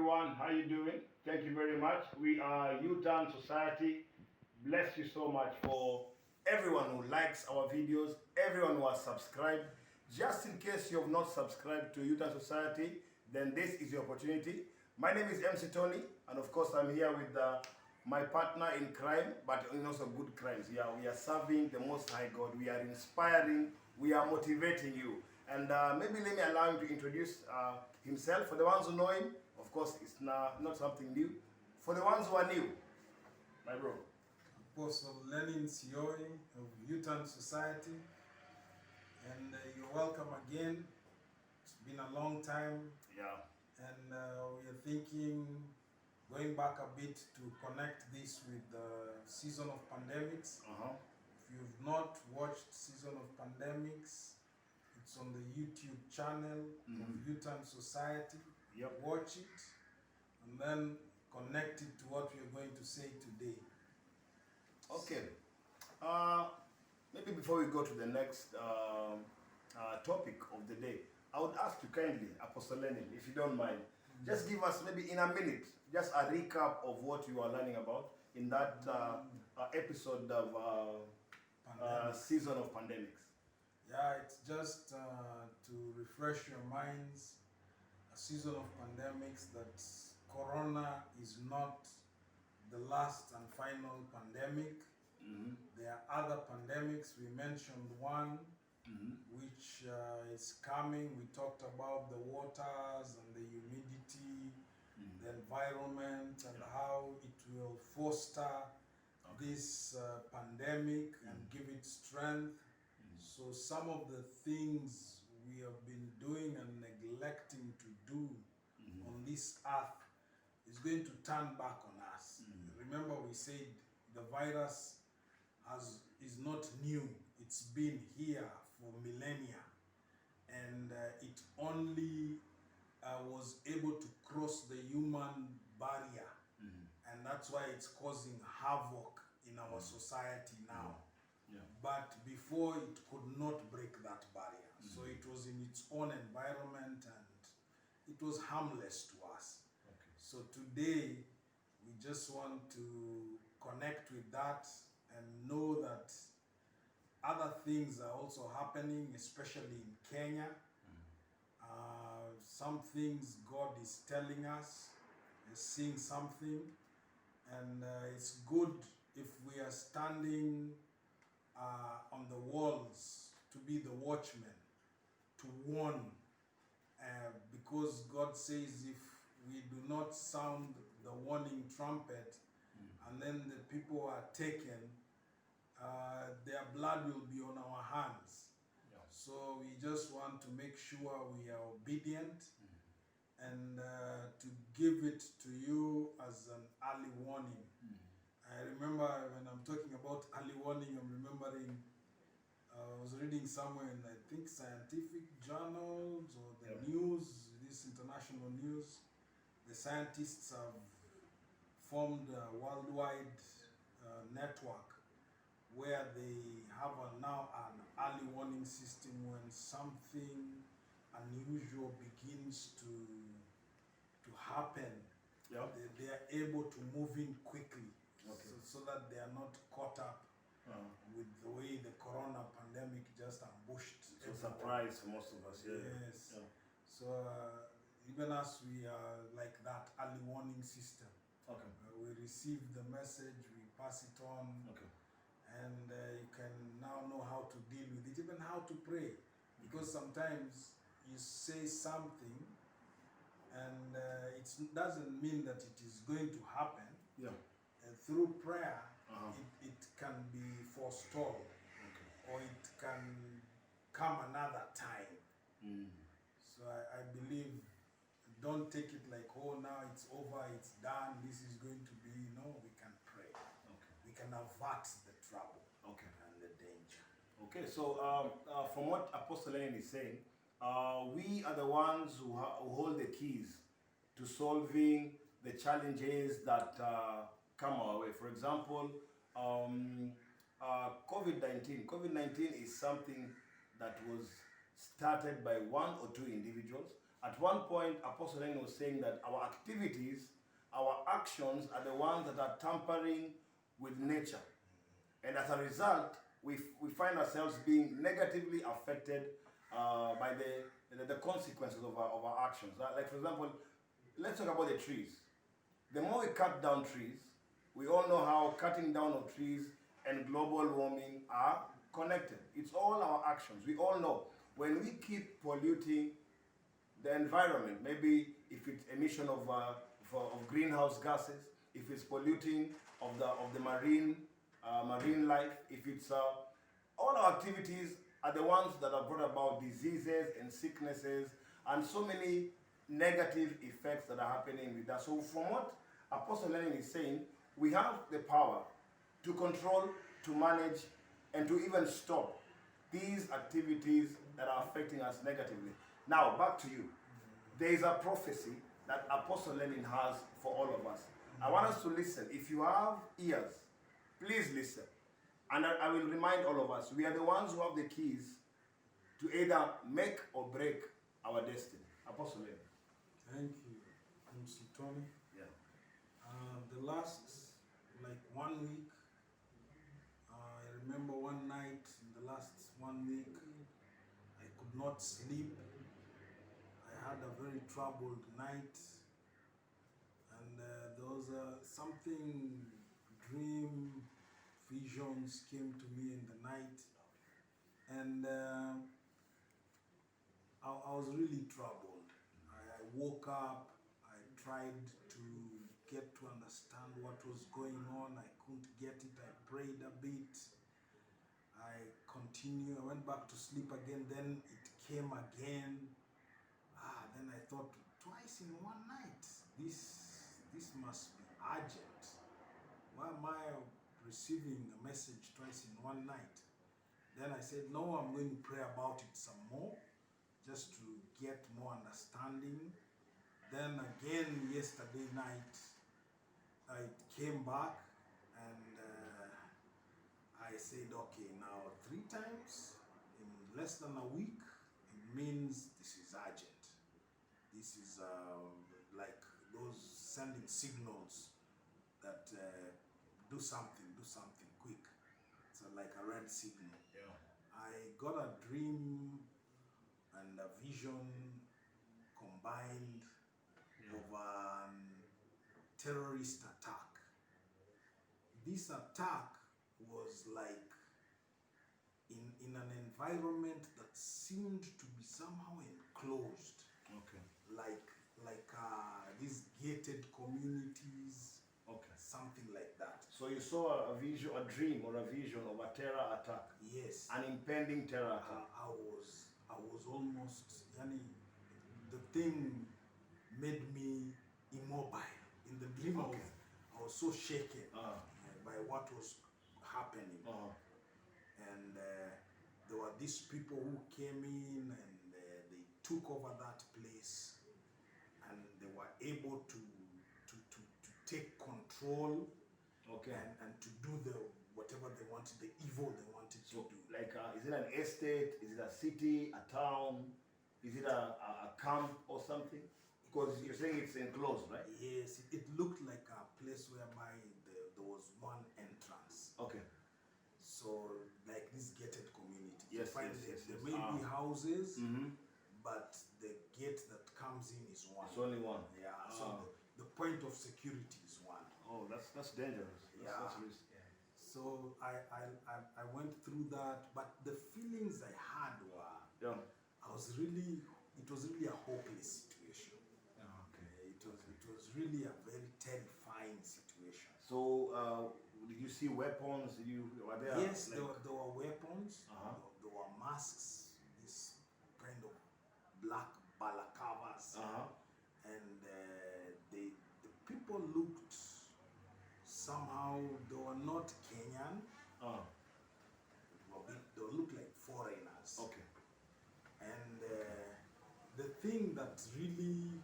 everyone. How you doing? Thank you very much. We are Uturn Society. Bless you so much for everyone who likes our videos, everyone who has subscribed. Just in case you have not subscribed to Uturn Society, then this is your opportunity. My name is MC Tony, and of course I'm here with my partner in crime, but in also good crimes. Yeah, we are serving the Most High God. We are inspiring. We are motivating you. And maybe let me allow him to introduce himself. For the ones who know him, of course, it's not something new. For the ones who are new, my bro. Apostle Lenin Sioi of Uturn Society, and you're welcome again. It's been a long time. Yeah. And we are thinking, going back a bit to connect this with the season of pandemics. If you've not watched Season of Pandemics, it's on the YouTube channel of Uturn Society. Yep. Watch it and then connect it to what we're going to say today. Okay. Maybe before we go to the next topic of the day, I would ask you kindly, Apostle Lenin, if you don't mind, just give us maybe in a minute, just a recap of what you are learning about in that episode of Season of Pandemics. Yeah, it's just to refresh your minds, a season of pandemics, that Corona is not the last and final pandemic. There are other pandemics. We mentioned one which is coming. We talked about the waters and the humidity, the environment, and how it will foster this pandemic and give it strength. So some of the things we have been doing and neglecting to do on this earth is going to turn back on us. Remember, we said the virus is not new. It's been here for millennia, and it only was able to cross the human barrier, and that's why it's causing havoc in our society now. But before, it could not break that barrier. So it was in its own environment and it was harmless to us. So today, we just want to connect with that and know that other things are also happening, especially in Kenya. Some things God is telling us, is seeing something, and it's good if we are standing on the walls to be the watchmen, to warn, because God says if we do not sound the warning trumpet and then the people are taken, their blood will be on our hands. So we just want to make sure we are obedient and to give it to you as an early warning. I remember when I'm talking about early warning, I'm remembering I was reading somewhere in, I think, scientific journals or the news, this international news. The scientists have formed a worldwide network where they have now an early warning system when something unusual begins to happen. They are able to move in quickly. So that they are not caught up with the way the corona pandemic just ambushed. It's a surprise for most of us. Yes. So even us, we are like that early warning system. We receive the message, we pass it on, and you can now know how to deal with it, even how to pray. Because sometimes you say something and it doesn't mean that it is going to happen. Through prayer, it can be forestalled, or it can come another time. So I believe, don't take it like, oh, now it's over, it's done, this is going to be. No, we can pray. We can avert the trouble and the danger. Okay, so from what Apostle Lenin is saying, we are the ones who hold the keys to solving the challenges that come our way. For example, COVID-19. COVID-19 is something that was started by one or two individuals, At one point, Apostle Lenin was saying that our activities, our actions are the ones that are tampering with nature. And as a result, we find ourselves being negatively affected by the consequences of our actions. Like, for example, let's talk about the trees. The more we cut down trees, we all know how cutting down of trees and global warming are connected. It's all our actions. We all know when we keep polluting the environment, maybe if it's emission of greenhouse gases, if it's polluting of the marine life, if it's all our activities are the ones that have brought about diseases and sicknesses and so many negative effects that are happening with that. So from what Apostle Lenin is saying, we have the power to control, to manage, and to even stop these activities that are affecting us negatively. Now, back to you. There is a prophecy that Apostle Lenin has for all of us. I want us to listen. If you have ears, please listen. And I will remind all of us, we are the ones who have the keys to either make or break our destiny. Apostle Lenin. Thank you, Mr. Tony. Yeah. The last, 1 week, I remember one night in the last 1 week, I could not sleep. I had a very troubled night, and there was something, dream, visions came to me in the night, and I was really troubled. I woke up, I tried to get to understand what was going on. I couldn't get it. I prayed a bit. I continued. I went back to sleep again. Then it came again. Then I thought, twice in one night. This must be urgent. Why am I receiving a message twice in one night? Then I said, no, I'm going to pray about it some more, just to get more understanding. Then again, yesterday night, I came back and I said, okay, now 3 times in less than a week, it means this is urgent. This is like those sending signals that do something quick. It's like a red signal. Yeah. I got a dream and a vision combined of a terrorist attack. This attack was like in an environment that seemed to be somehow enclosed. Okay. Like these gated communities. Okay. Something like that. So you saw a dream or a vision of a terror attack. Yes. An impending terror attack. I was almost, the thing made me immobile. In the dream, Okay. I was so shaken by what was happening. And there were these people who came in and they took over that place, and they were able to take control. Okay. And to do whatever they wanted, the evil they wanted to do. Like, is it an estate? Is it a city, a town? Is it a camp or something? Because you're saying it's enclosed, right? Yes, it looked like a place whereby there was one entrance. Okay. So, like this gated community. Yes, yes. There may be houses, Mm-hmm. but the gate that comes in is one. It's only one. Yeah. So the point of security is one. Oh, that's dangerous. That's risky. So I went through that, but the feelings I had were, it was really a hopeless situation. Okay. It was really a very terrifying situation. So, did you see weapons? Were there? Yes, there were weapons. There were masks, this kind of black balaclavas, and the people looked somehow. They were not Kenyan. They looked like foreigners. Okay. And the thing that really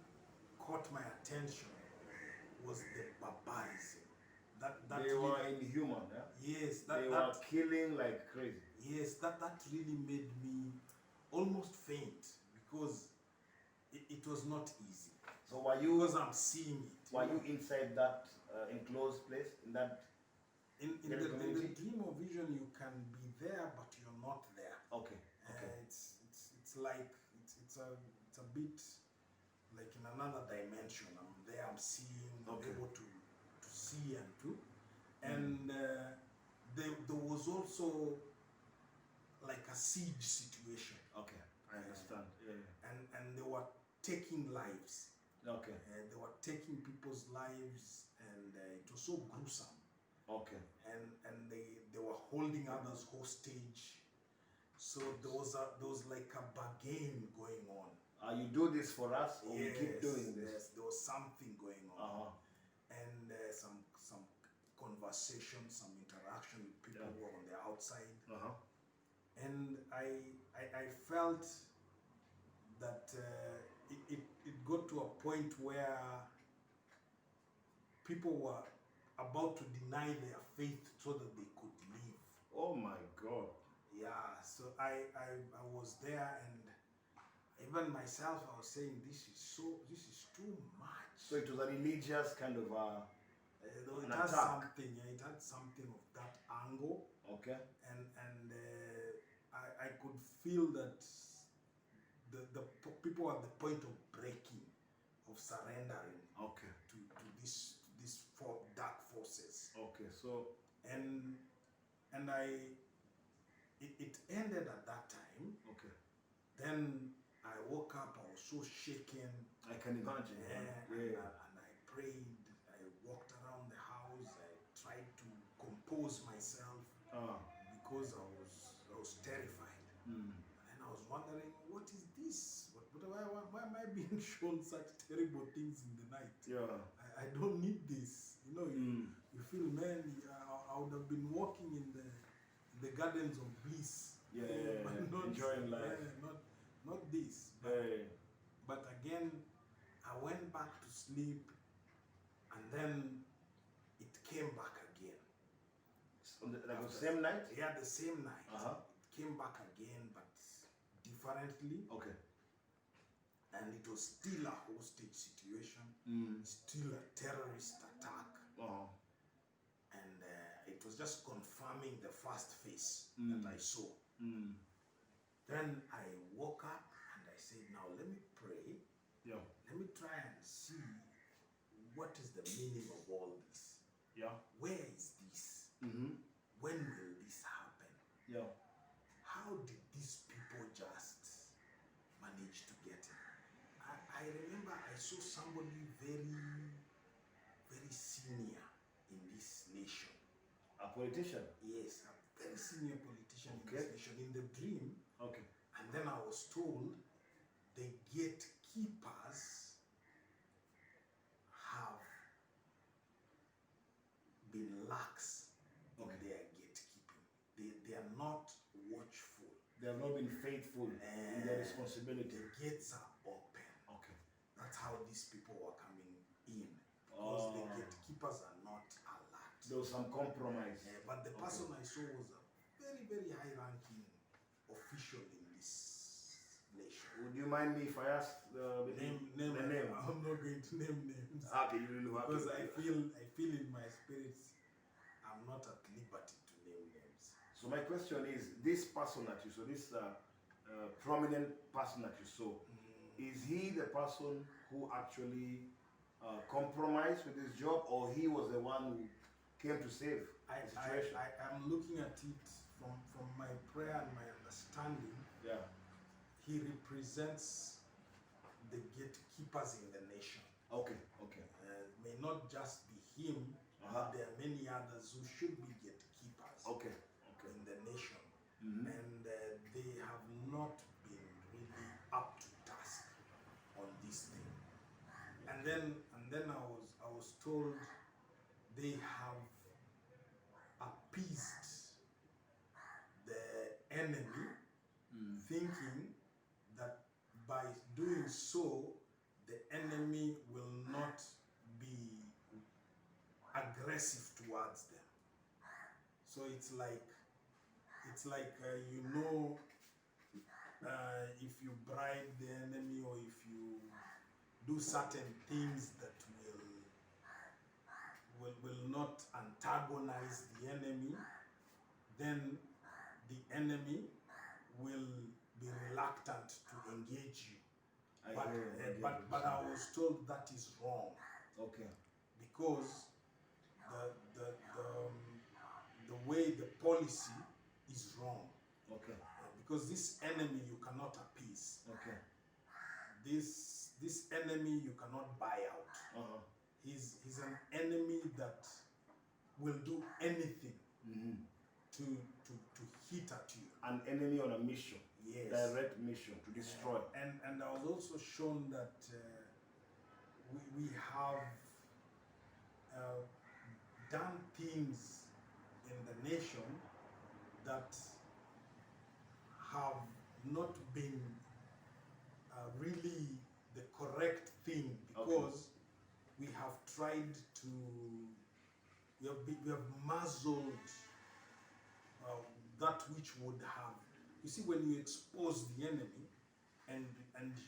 caught my attention was the barbarism. They were inhuman, yeah? Yes. They were killing like crazy. Yes, that really made me almost faint, because it was not easy. So were you? Because I'm seeing it. Were you inside that enclosed place in that? In the dream or vision, you can be there, but you're not there. Okay. Okay. It's like it's a bit like in another dimension. I'm there. I'm seeing. I'm able to see and to. And there was also like a siege situation. Okay, I understand. And they were taking lives. Okay. They were taking people's lives, and it was so gruesome. Okay. And they were holding others hostage. So there was like a bargain going on. You do this for us, or we keep doing this? Yes, there was something going on. And some conversation, some interaction with people who were on the outside. And I felt that it got to a point where people were about to deny their faith so that they could live. Oh my God. Yeah, so I was there, and even myself, I was saying, this is too much. So it was a religious kind of it had something. It had something of that angle. Okay. And I could feel that the people at the point of breaking, of surrendering. Okay. To these dark forces. Okay. So and it ended at that time. Okay. Then I woke up. I was so shaken. I can imagine. And I prayed. I walked around the house. I tried to compose myself because I was terrified. And I was wondering, what is this? Why am I being shown such terrible things in the night? Yeah. I don't need this. You feel, man, I would have been walking in the gardens of bliss. But not enjoying life. Not this. But again, I went back to sleep, and then it came back again. On the same night? Yeah, the same night. It came back again, but differently. Okay. And it was still a hostage situation, still a terrorist attack. And it was just confirming the first face that I saw. Then I woke up and I said, now let me pray. Yeah. Let me try and see what is the meaning of all this. Yeah. Where is this? When will this happen? Yeah. How did these people just manage to get it? I remember I saw somebody very, very senior in this nation. A politician? Yes, a very senior politician in Okay. this nation. In the dream, Okay. and then I was told the gatekeepers have been lax in their gatekeeping. They are not watchful. They have not been faithful in their responsibility. The gates are open. Okay. That's how these people were coming in. Because the gatekeepers are not alert. There was some compromise. But the person I saw was a very, very high-ranking official in this nation. Would you mind me if I ask the name? I'm not going to name names. Okay, you will have Because to. I feel in my spirit I'm not at liberty to name names. So my question is, this person that you saw, this prominent person that you saw, is he the person who actually compromised with his job, or he was the one who came to save the situation? I am looking at it from my prayer and my understanding. Yeah. He represents the gatekeepers in the nation. Okay, okay. May not just be him, but there are many others who should be gatekeepers. Okay, in the nation. And they have not been really up to task on this thing. And then I was told they have appeased the enemy, thinking that by doing so, the enemy will not be aggressive towards them. So it's like if you bribe the enemy, or if you do certain things that will not antagonize the enemy, then the enemy will be reluctant to engage you. But I was told that is wrong. Okay. Because the way the policy is wrong. Okay. Because this enemy you cannot appease. Okay. This enemy you cannot buy out. He's an enemy that will do anything to hit at you. An enemy on a mission. Yes. Direct mission to destroy. And I was also shown that we have done things in the nation that have not been really the correct thing, because we have tried to, we have muzzled that which would have, you see, when you expose the enemy and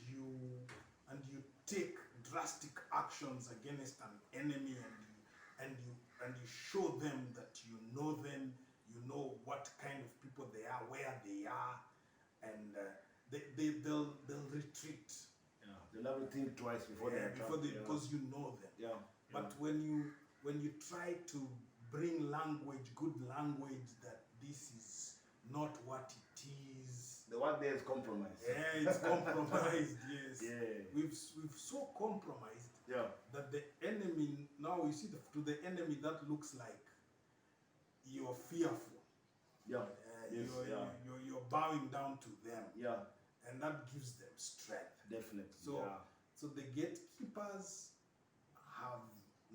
you take drastic actions against an enemy, and you show them that you know them, you know what kind of people they are, where they are, and they'll retreat. Yeah, they'll never think twice before they attack. Because you know them. Yeah. But when you try to bring language, good language, that this is not what it is. The one there is compromised. Yeah, it's compromised. Yes. Yeah. We've so compromised. Yeah. That the enemy, now you see, to the enemy that looks like you're fearful. Yeah. Yes, you're bowing down to them. Yeah. And that gives them strength. Definitely. So the gatekeepers have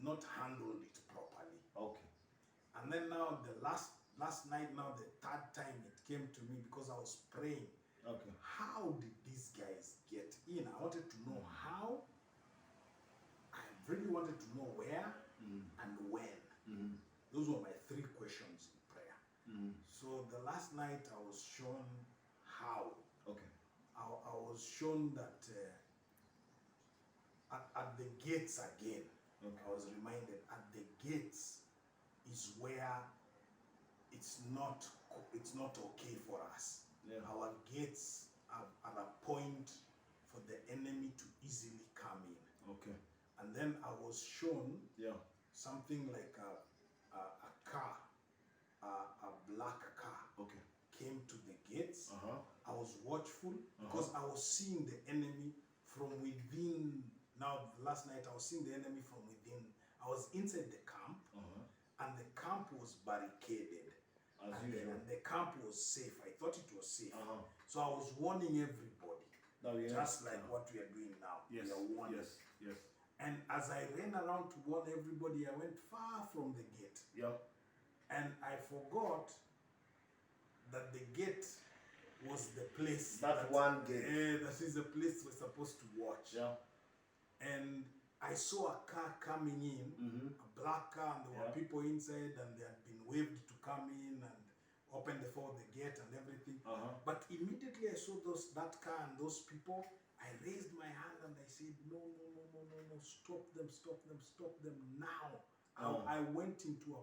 not handled it properly. Okay. And then now the last night, now the third time it came to me, because I was praying. Okay. How did these guys get in? I wanted to know how. I really wanted to know where and when. Those were my 3 questions in prayer. So the last night I was shown how. Okay. I was shown that at the gates again. Okay. I was reminded at the gates is where it's not okay for us. Yeah. Our gates are a point for the enemy to easily come in. Okay. And then I was shown something like a car, a black car. Okay. Came to the gates. I was watchful because I was seeing the enemy from within. Now, last night I was seeing the enemy from within. I was inside the camp, and the camp was barricaded. As usual. And the camp was safe. I thought it was safe. So I was warning everybody, just like what we are doing now. Yes. We are warning. Yes. And as I ran around to warn everybody, I went far from the gate. Yeah. And I forgot that the gate was the place. That one gate. That is the place we're supposed to watch. Yeah. And I saw a car coming in, a black car, and there were people inside, and they had been waved to come in and open the gate and everything. But immediately I saw that car and those people, I raised my hand and I said, no, stop them now. I went into a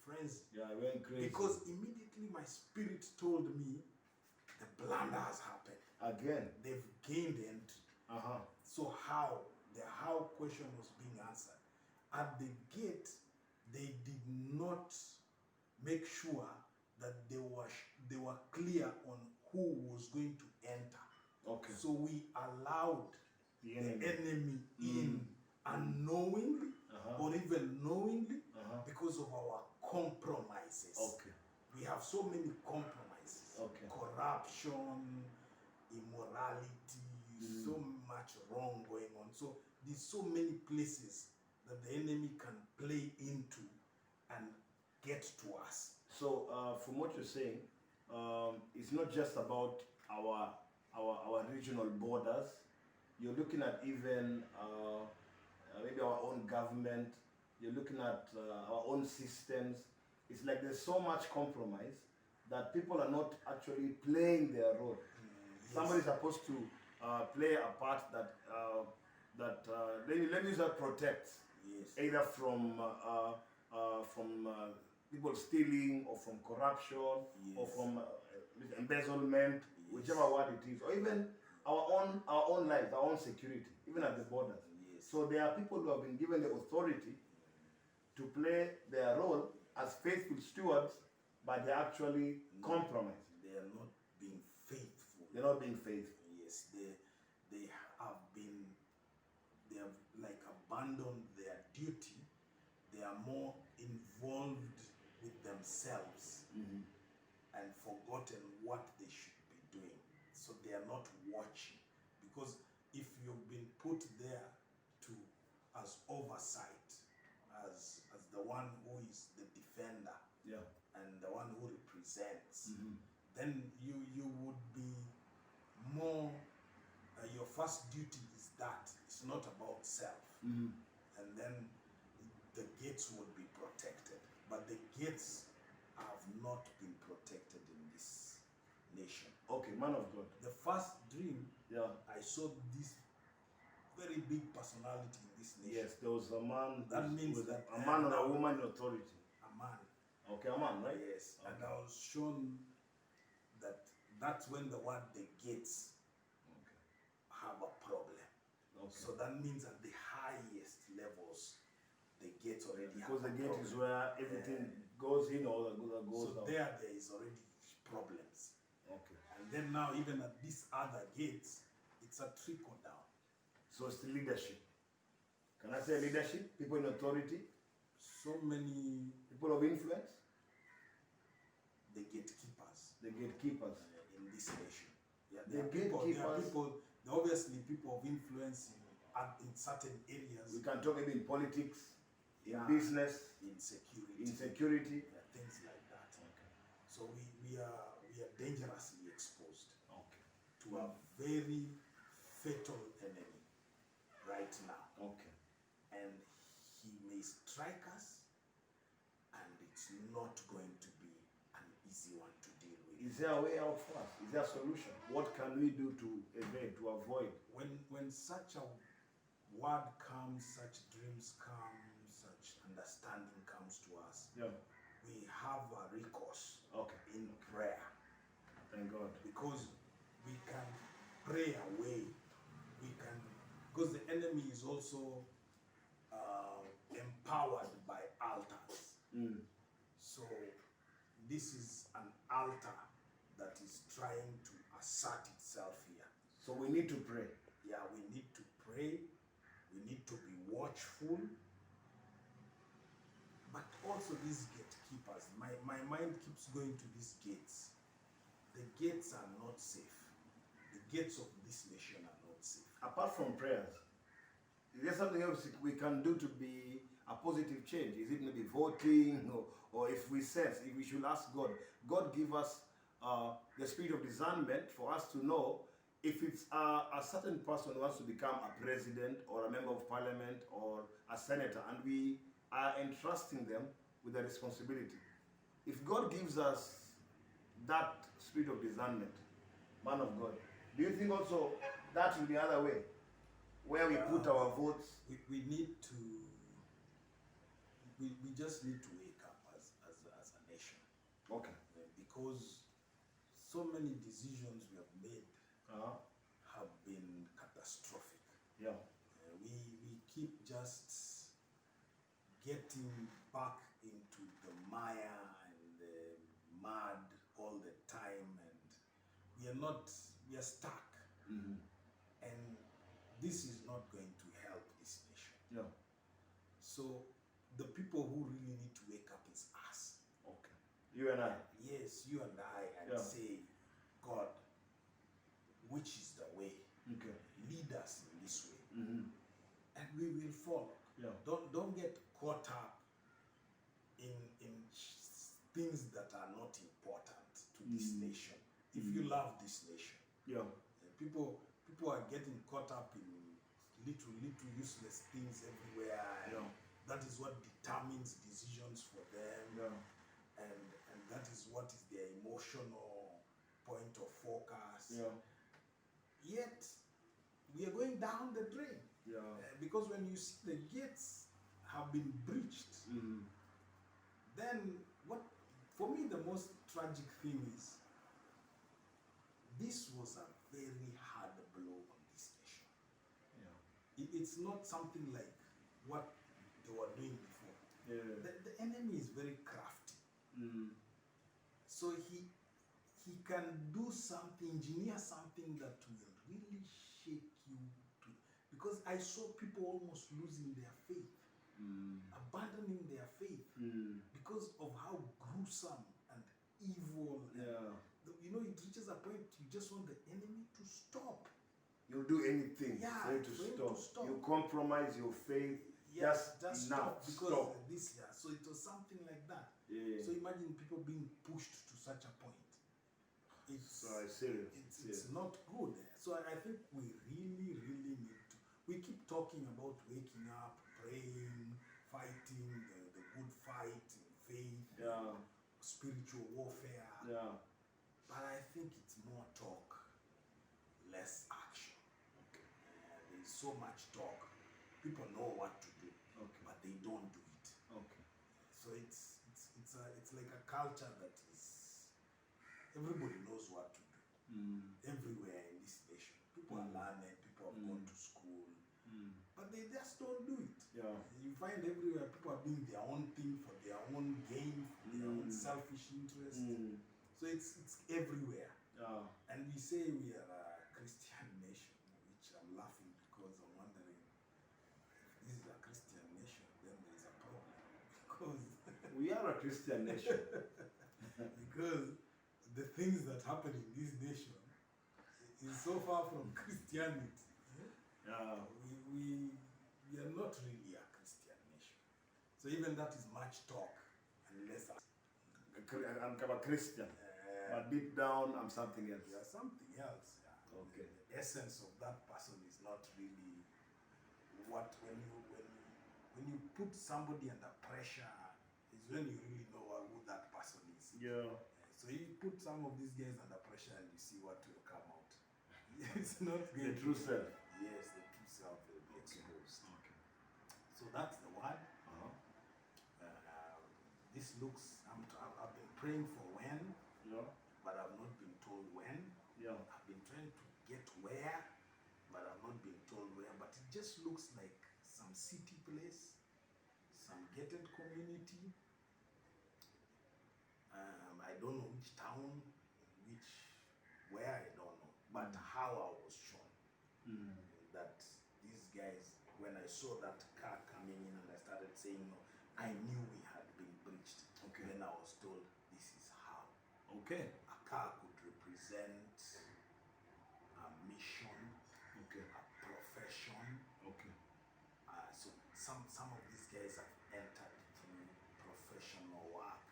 frenzy. Yeah, I went crazy. Because immediately my spirit told me the blunder has happened. Again. They've gained entry. So how? The how question was being answered. At the gate, they did not make sure that they were clear on who was going to enter. Okay. So we allowed the enemy in unknowingly or even knowingly because of our compromises. Okay. We have so many compromises. Okay. Corruption, immorality, so much wrong going on. So there's so many places that the enemy can play into and get to us. So from what you're saying, it's not just about our regional borders. You're looking at even maybe our own government. You're looking at our own systems. It's like there's so much compromise that people are not actually playing their role. Somebody's supposed to play a part that that let me use that protects, Yes. either from people stealing, or from corruption, or Yes. from embezzlement, Yes. whichever word it is, or even our own lives, our own security, even at the borders. Yes. So there are people who have been given the authority to play their role as faithful stewards, but they're actually compromised. They are not being faithful. They're not being faithful. Yes, they have like abandoned their duty. They are more involved with themselves and forgotten what they should be doing. So they are not watching, because if you've been put there to as oversight, as the one who is the defender, Yeah. and the one who represents, then you would be more, your first duty is that. It's not about self. And then the gates would be protected. But the gates have not been protected in this nation. Okay, man of God. The first dream, Yeah. I saw this very big personality in this nation. Yes, there was a man. That means was that a man or a woman in authority. A man. Okay, a man, right? Yes. Okay. And I was shown that that's when the word the gates have a problem. Okay. So that means at the highest levels, the gates already Because have the a gate problem. is where everything goes in or goes So out. there is already problems. Okay. And then now, even at these other gates, it's a trickle down. So it's the leadership. Can I say leadership? People in authority? So many, People of influence? the gatekeepers The gatekeepers. in this nation. Yeah, The there are people, gatekeepers. there are obviously people of influence in certain areas. We can talk maybe in politics, in Yeah. business, In security. in security. Yeah, things like that. Okay. So we are dangerously exposed Okay. to a very fatal enemy right now. Okay. And he may strike us, and it's not going to be an easy one to deal with. Is there a way out for us? Is there a solution? What can we do to evade, to avoid? When such a word comes, such dreams come, such understanding comes to us, Yeah. we have a recourse Okay. in prayer, Thank God. because we can pray away. We can, because the enemy is also empowered by altars. So this is an altar that is trying to assert itself here. So we need to pray. Yeah, we need to pray. We need to be watchful. But also these gatekeepers, my mind keeps going to these gates. The gates are not safe. The gates of this nation are not safe. Apart from prayers, is there something else we can do to be a positive change? Is it maybe voting, or if we sense, if we should ask God, God give us the spirit of discernment for us to know if it's a certain person who wants to become a president or a member of parliament or a senator, and we are entrusting them with the responsibility. If God gives us that spirit of discernment, man of God, do you think also that will be the other way, where we put our votes? We need to, we just need to wake up as a nation. Okay. Because so many decisions we have made have been catastrophic. Yeah. We keep just getting back into the mire and the mud all the time, and we are stuck. And this is not going to help this nation. Yeah. So the people who really need to wake up is us. Okay. You and I. Yes, you and I, and Yeah. say, God, which is the way? Okay. Lead us in this way, and we will follow. Yeah. Don't get caught up in things that are not important to this nation. If you love this nation, Yeah. people are getting caught up in little useless things everywhere. And Yeah. that is what determines decisions for them. Yeah. And that is what is their emotional point of focus. Yeah. Yet we are going down the drain. Because when you see the gates have been breached, then what, for me, the most tragic thing is this was a very hard blow on this nation. It's not something like what they were doing before. The enemy is very crafty. So he can do something, engineer something that will really shake you to, because I saw people almost losing their faith, abandoning their faith because of how gruesome and evil. You know, it reaches a point you just want the enemy to stop. You'll do anything for it to stop. You compromise your faith. Just stop, because stop. So it was something like that. So So imagine people being pushed to such a point. It's serious. It's not good. So I think we really, really need to. We keep talking about waking up, praying, fighting the good fight in faith, spiritual warfare. But I think it's more talk, less action. There's so much talk. People know what to do, but they don't do it. So it's like a culture that is, everybody knows what to do. Everywhere in this nation, people are learning. People have gone to school, but they just don't do it. You find everywhere people are doing their own thing for their own gain, for their own selfish interest. So it's everywhere. And we say we are a Christian nation, which I'm laughing because I'm wondering if this is a Christian nation, then there's a problem. Because we are a Christian nation. Because the things that happen in this nation is so far from Christianity. We are not really a Christian nation. So even that is much talk and less action. I'm a Christian. But deep down, I'm something else. Yeah, something else. Okay. The essence of that person is not really what, when you put somebody under pressure, is when you really know who that person is. So you put some of these guys under pressure and you see what will come out. It's not good. The true self. Yes, the true self will be exposed. So that's the one. This looks, I've been praying for when, but I've not been told when. I've been trying to get where, but I've not been told where. But it just looks like some city place, some gated community. I don't know which town, where I don't know, but how I was shown that these guys, when I saw that car coming in and I started saying no, I knew we had been breached. Then I was told this is how. A car could represent a mission, a profession. So some of these guys have entered through professional work.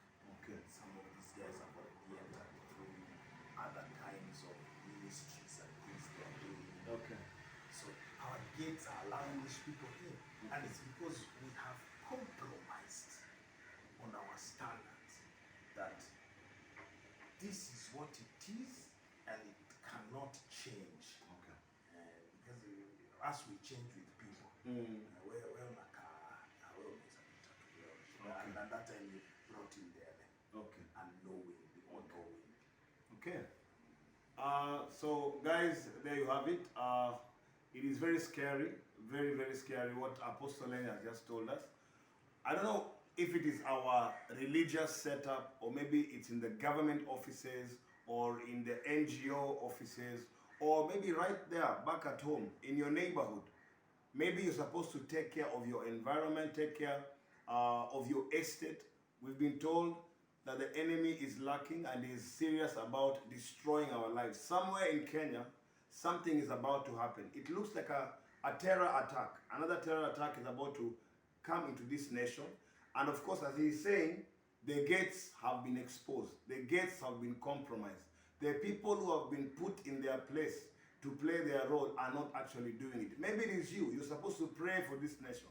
Some of these guys have already entered through other kinds of ministries and things they are doing. So our gates are allowing these people in, and it's because we have compromised on our standards that this is what it is and it cannot change. Because as we change with people, we're on a car, and at that time you brought in there, unknowingly or knowingly. So guys, there you have it. It is very scary, very, very scary what Apostle Lenny has just told us. I don't know if it is our religious setup, or maybe it's in the government offices, or in the NGO offices, or maybe right there back at home in your neighborhood. Maybe you're supposed to take care of your environment, take care of your estate. We've been told that the enemy is lurking and is serious about destroying our lives. Somewhere in Kenya, something is about to happen. It looks like a terror attack. Another terror attack is about to come into this nation. And of course, as he's saying, the gates have been exposed. The gates have been compromised. The people who have been put in their place to play their role are not actually doing it. Maybe it is you. You're supposed to pray for this nation.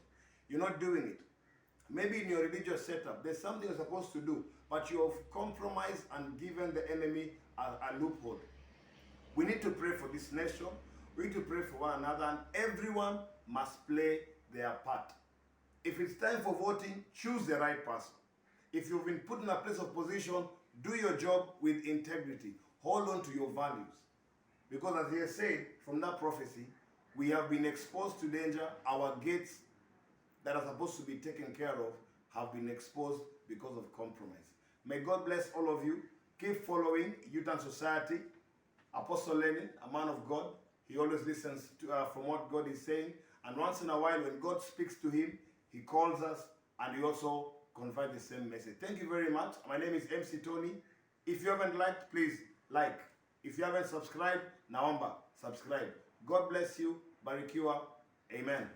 You're not doing it. Maybe in your religious setup, there's something you're supposed to do, but you have compromised and given the enemy a loophole. We need to pray for this nation. We need to pray for one another, and everyone must play their part. If it's time for voting, choose the right person. If you've been put in a place of position, do your job with integrity. Hold on to your values. Because as he has said from that prophecy, we have been exposed to danger. Our gates that are supposed to be taken care of have been exposed because of compromise. May God bless all of you. Keep following Uturn Society. Apostle Lenin, a man of God, he always listens to, from what God is saying. And once in a while, when God speaks to him, he calls us and he also conveys the same message. Thank you very much. My name is MC Tony. If you haven't liked, please like. If you haven't subscribed, naomba subscribe. God bless you. Barikiwa. Amen.